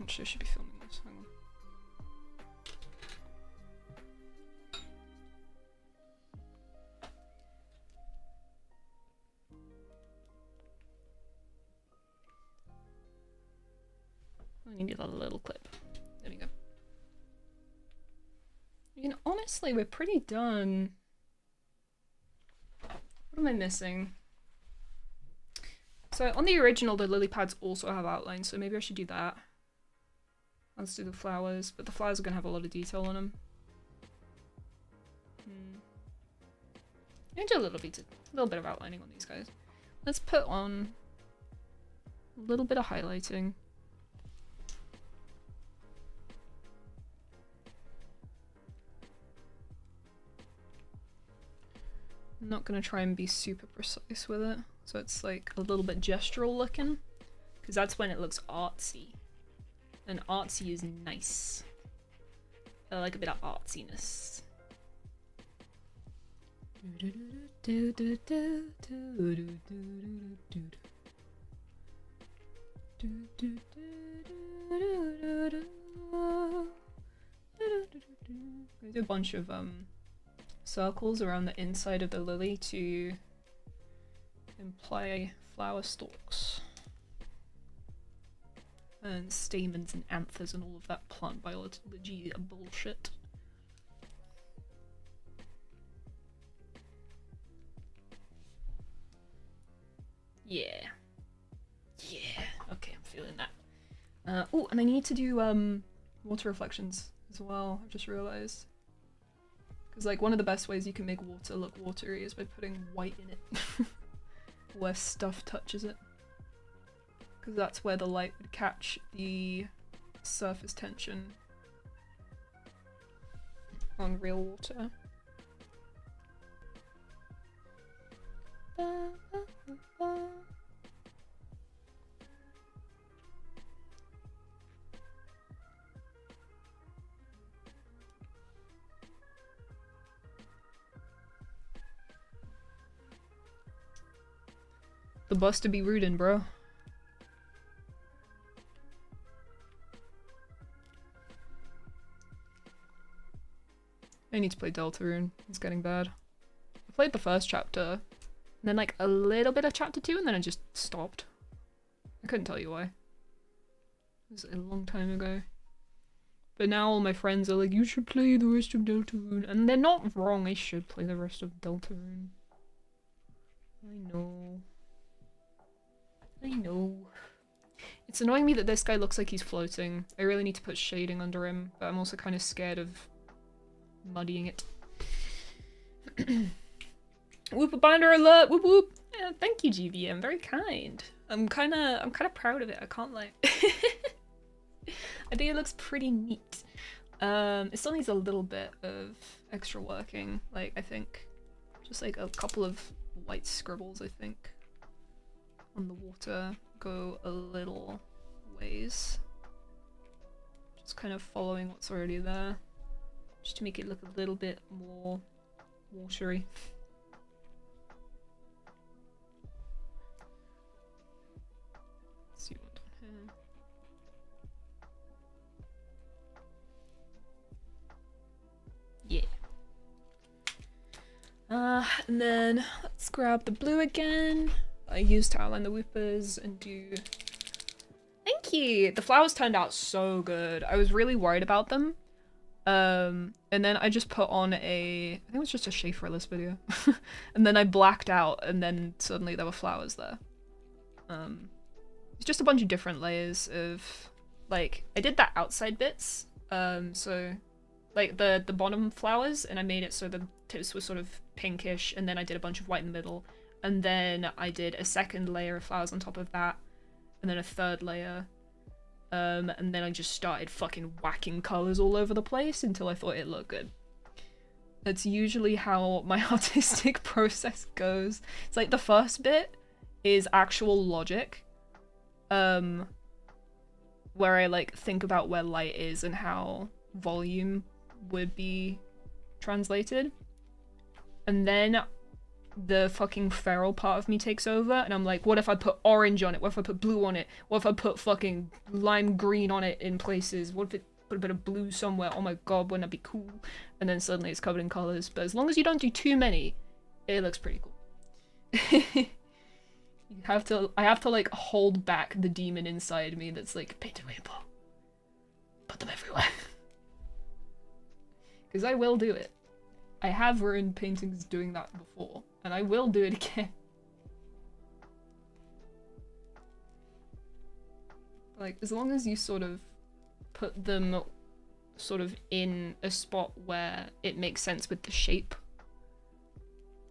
Actually, I should be filming this. Hang on. I need a little clip. There we go. I mean, honestly, we're pretty done. What am I missing? So on the original, the lily pads also have outlines, so maybe I should do that. Let's do the flowers, but the flowers are gonna have a lot of detail on them. I do a little bit of outlining on these guys. Let's put on a little bit of highlighting. I'm not gonna try and be super precise with it, so it's like a little bit gestural looking, because that's when it looks artsy. And artsy is nice. I like a bit of artsiness. I do a bunch of circles around the inside of the lily to imply flower stalks and stamens and anthers and all of that plant biology bullshit. Yeah. Okay, I'm feeling that. Oh, and I need to do water reflections as well. I've just realized. Because like one of the best ways you can make water look watery is by putting white in it where stuff touches it. Because that's where the light would catch the surface tension on real water. The bus to be rootin', bro. I need to play Deltarune. It's getting bad. I played the first chapter, and then like a little bit of chapter 2, and then I just stopped. I couldn't tell you why. It was a long time ago. But now all my friends are like, you should play the rest of Deltarune. And they're not wrong, I should play the rest of Deltarune. I know. It's annoying me that this guy looks like he's floating. I really need to put shading under him, but I'm also kind of scared of muddying it. Wooper Binder alert! Whoop whoop! Yeah, thank you, GVM. Very kind. I'm kind of proud of it. I can't lie. I think it looks pretty neat. It still needs a little bit of extra working. Like I think, just like a couple of white scribbles. I think on the water go a little ways. Just kind of following what's already there. Just to make it look a little bit more watery. Let's see what on here. Yeah. And then let's grab the blue again. I used to outline the Woopers and do... Thank you! The flowers turned out so good. I was really worried about them. And then I just put on a... I think it was just a Schaefer-less video. And then I blacked out and then suddenly there were flowers there. It's just a bunch of different layers of, like, I did that outside bits, so, like, the bottom flowers, and I made it so the tips were sort of pinkish, and then I did a bunch of white in the middle, and then I did a second layer of flowers on top of that, and then a third layer, and then I just started fucking whacking colours all over the place until I thought it looked good. That's usually how my artistic process goes. It's like the first bit is actual logic, where I like think about where light is and how volume would be translated. And then the fucking feral part of me takes over and I'm like, what if I put orange on it? What if I put blue on it? What if I put fucking lime green on it in places? What if it put a bit of blue somewhere? Oh my god, wouldn't that be cool? And then suddenly it's covered in colors. But as long as you don't do too many, it looks pretty cool. I have to like hold back the demon inside me that's like, paint a rainbow. Put them everywhere. Because I will do it. I have ruined paintings doing that before, and I will do it again. Like, as long as you sort of put them sort of in a spot where it makes sense with the shape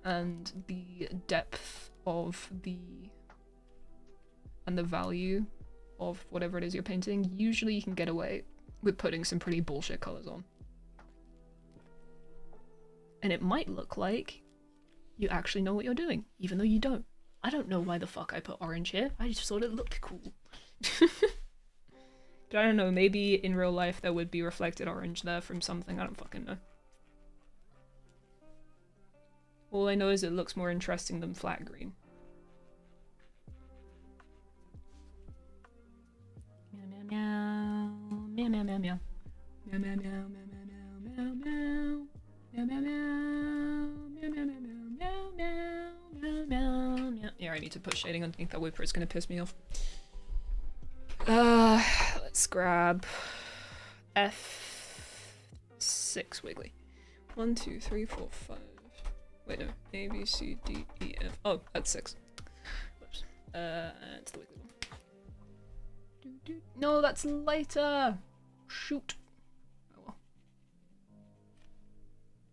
and the depth of the value of whatever it is you're painting, usually you can get away with putting some pretty bullshit colors on. And it might look like you actually know what you're doing, even though you don't. I don't know why the fuck I put orange here. I just thought it looked cool. But I don't know, maybe in real life there would be reflected orange there from something. I don't fucking know. All I know is it looks more interesting than flat green. Meow meow meow meow meow meow meow meow meow meow meow meow. Meow meow meow meow meow meow meow meow meow meow. Yeah, I need to put shading underneath that Wooper. It's gonna piss me off. Let's grab F6 Wiggly. 1, 2, 3, 4, 5. Wait, no. A, B, C, D, E, F. Oh, that's 6. Whoops. It's the Wiggly one. No, that's lighter. Shoot.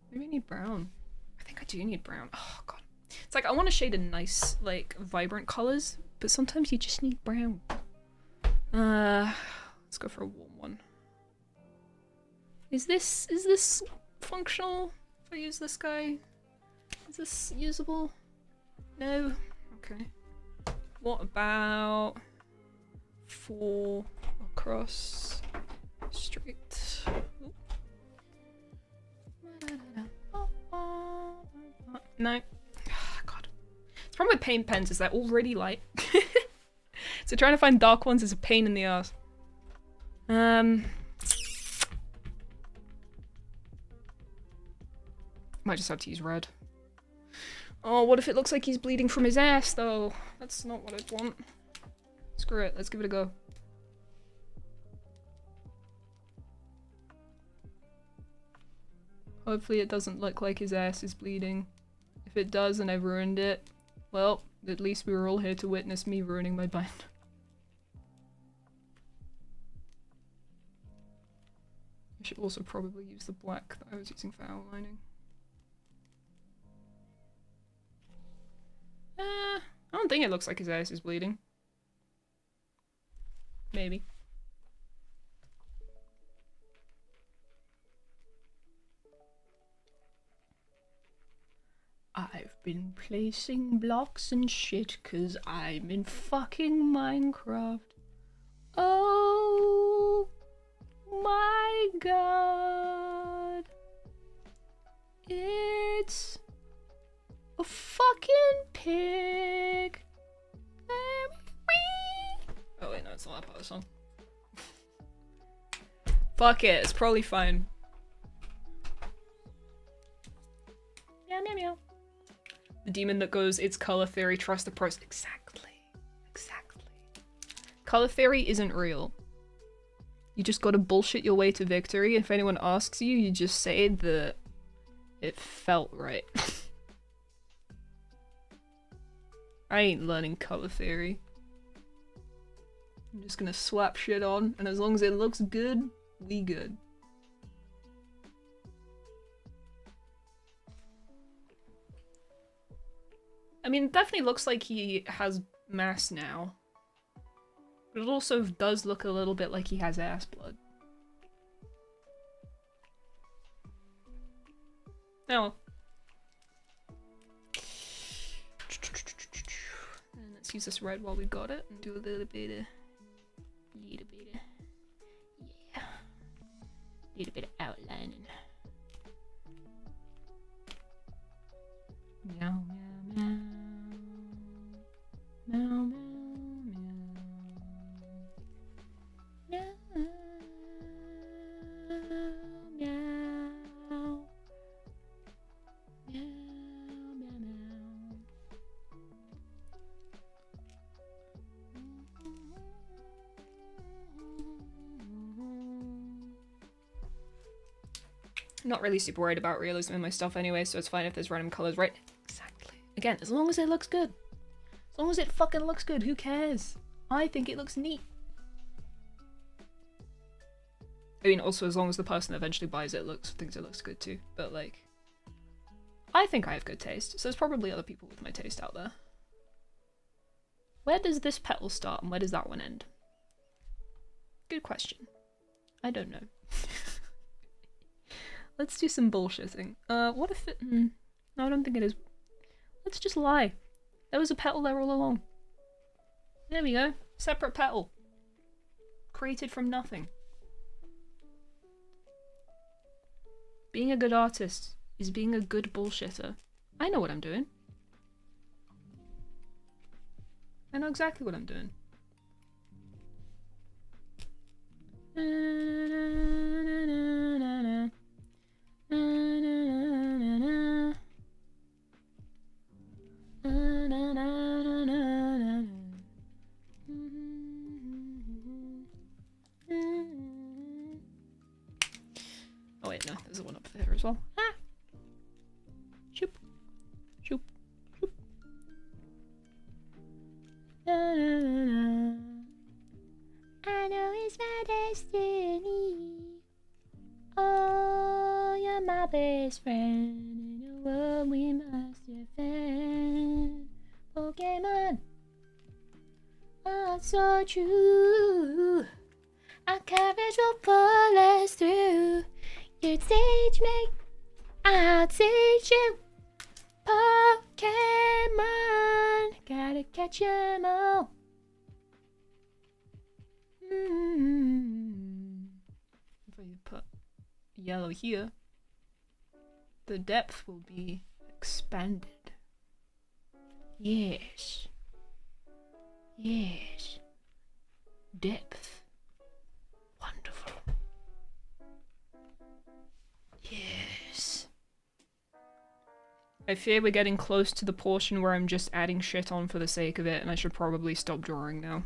Maybe I need brown. I think I do need brown. Oh god. It's like I want to shade in nice, like, vibrant colors, but sometimes you just need brown. Let's go for a warm one. Is this functional if I use this guy? Is this usable? No? Okay. What about 4 across straight? Ooh. No. God. The problem with paint pens is they're already light. So trying to find dark ones is a pain in the ass. Might just have to use red. Oh, what if it looks like he's bleeding from his ass, though? That's not what I'd want. Screw it, let's give it a go. Hopefully it doesn't look like his ass is bleeding. If it does and I've ruined it, well, at least we were all here to witness me ruining my bind. I should also probably use the black that I was using for outlining. I don't think it looks like his ass is bleeding. Maybe. I've been placing blocks and shit 'cause I'm in fucking Minecraft. Oh my god. It's a fucking pig. Oh wait, no, it's not that part of the song. Fuck it, it's probably fine. Meow meow meow. The demon that goes, it's color theory, trust the process. Exactly. Exactly. Color theory isn't real. You just gotta bullshit your way to victory. If anyone asks you, you just say that it felt right. I ain't learning color theory. I'm just gonna slap shit on, and as long as it looks good, we good. I mean, it definitely looks like he has mass now. But it also does look a little bit like he has ass blood. Oh. And let's use this red while we got it and do a little bit of yeah. Little bit of outlining. Meow meow meow. Meow meow meow. Meow meow. Meow meow meow. I'm not really super worried about realism in my stuff anyway, so it's fine if there's random colors, right? Exactly. Again, as long as it looks good. As long as it fucking looks good, who cares? I think it looks neat. I mean, also as long as the person that eventually buys it thinks it looks good too. But like, I think I have good taste, so there's probably other people with my taste out there. Where does this petal start and where does that one end? Good question. I don't know. Let's do some bullshitting. What if it... no, I don't think it is. Let's just lie. There was a petal there all along. There we go. Separate petal. Created from nothing. Being a good artist is being a good bullshitter. I know what I'm doing. I know exactly what I'm doing. Oh wait, no, there's one up there as well. Ah! Shoop. Shoop. Shoop. Na, na, na, na. I know it's my destiny. Oh, you're my best friend. In a world we must defend. Pokemon are so true. Our courage will pull us through. You teach me, I'll teach you. Pokemon, gotta catch 'em all. If I put yellow here, the depth will be expanded. Yes. Yes. Depth. Wonderful. Yes. I fear we're getting close to the portion where I'm just adding shit on for the sake of it, and I should probably stop drawing now.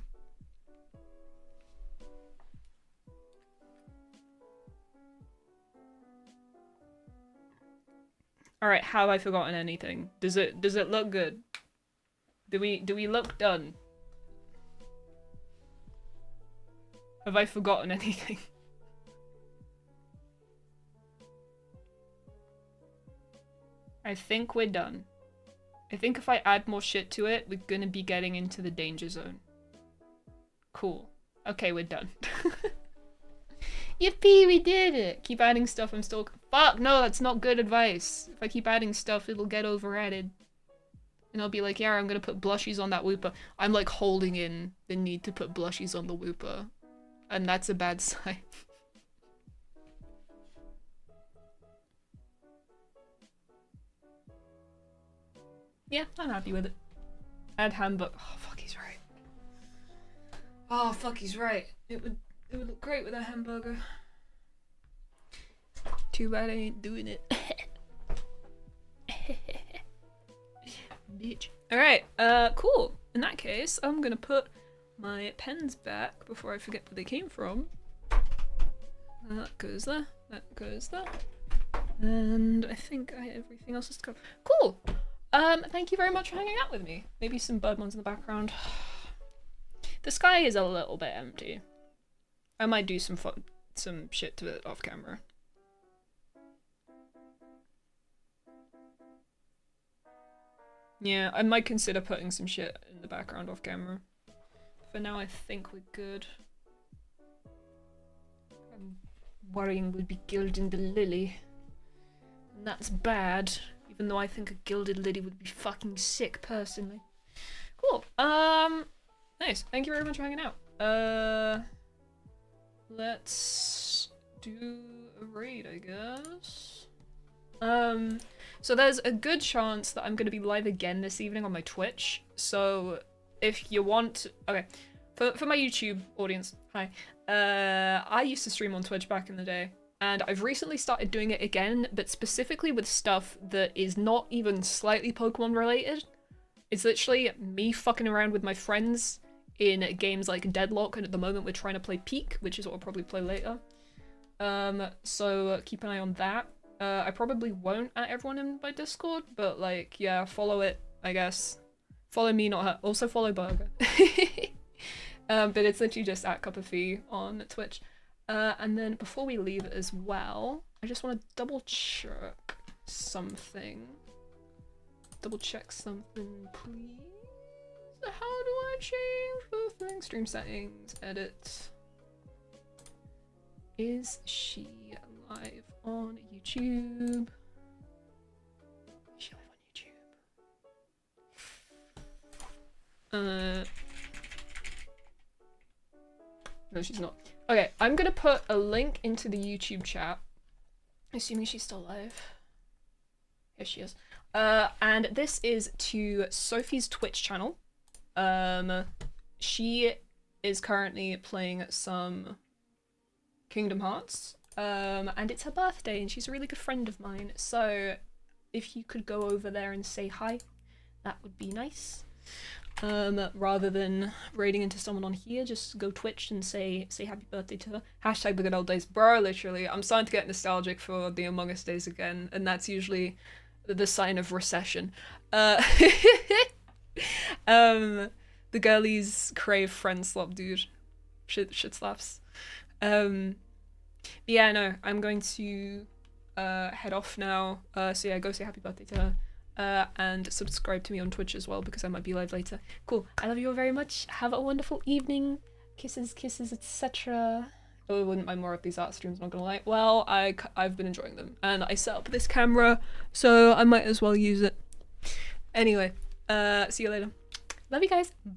Alright, have I forgotten anything? Does it look good? Do we look done? Have I forgotten anything? I think we're done. I think if I add more shit to it, we're gonna be getting into the danger zone. Cool. Okay, we're done. Yippee, we did it! Keep adding stuff, I'm still- Fuck, no, that's not good advice. If I keep adding stuff, it'll get over-added. And I'll be like, yeah, I'm gonna put blushies on that Wooper. I'm like holding in the need to put blushies on the Wooper. And that's a bad sign. Yeah, I'm happy with it. Add handbook. Oh, fuck, he's right. Oh, fuck, he's right. It would look great with a hamburger. Too bad I ain't doing it. Bitch. Alright, cool. In that case, I'm gonna put my pens back before I forget where they came from. That goes there. That goes there. And I think everything else is covered. Cool! Thank you very much for hanging out with me. Maybe some bird ones in the background. The sky is a little bit empty. I might do some shit to it off camera. Yeah, I might consider putting some shit in the background off camera. For now, I think we're good. I'm worrying we'll be gilding the lily. And that's bad, even though I think a gilded lily would be fucking sick, personally. Cool. Nice. Thank you very much for hanging out. Let's do a raid, I guess. So there's a good chance that I'm going to be live again this evening on my Twitch. So if you want, okay, for my YouTube audience, hi. I used to stream on Twitch back in the day, and I've recently started doing it again, but specifically with stuff that is not even slightly Pokemon related. It's literally me fucking around with my friends in games like Deadlock, and at the moment we're trying to play Peak, which is what I'll probably play later. So keep an eye on that. I probably won't add everyone in my Discord, but like, yeah, follow it, I guess. Follow me, not her. Also follow Burger. But it's literally just at Cup of Fee on Twitch. And then before we leave as well, I just want to double check something. Double check something, please. How do I change the thing? Stream settings, edit. Is she live on YouTube? Is she live on YouTube? No, she's not. Okay, I'm gonna put a link into the YouTube chat. Assuming she's still live. Yes, she is. And this is to Sophie's Twitch channel. She is currently playing some Kingdom Hearts. And it's her birthday, and she's a really good friend of mine. So if you could go over there and say hi, that would be nice. Rather than raiding into someone on here, just go Twitch and say happy birthday to her. Hashtag the good old days. Bro, literally, I'm starting to get nostalgic for the Among Us days again, and that's usually the sign of recession. The girlies crave friend slop, dude. Shit slaps. Yeah, no, I'm going to head off now. So yeah, go say happy birthday to her. And subscribe to me on Twitch as well, because I might be live later. Cool. I love you all very much. Have a wonderful evening. Kisses, etc. Oh, I wouldn't mind more of these art streams, not gonna lie. Well, I've been enjoying them, and I set up this camera, so I might as well use it. Anyway, see you later. Love you guys.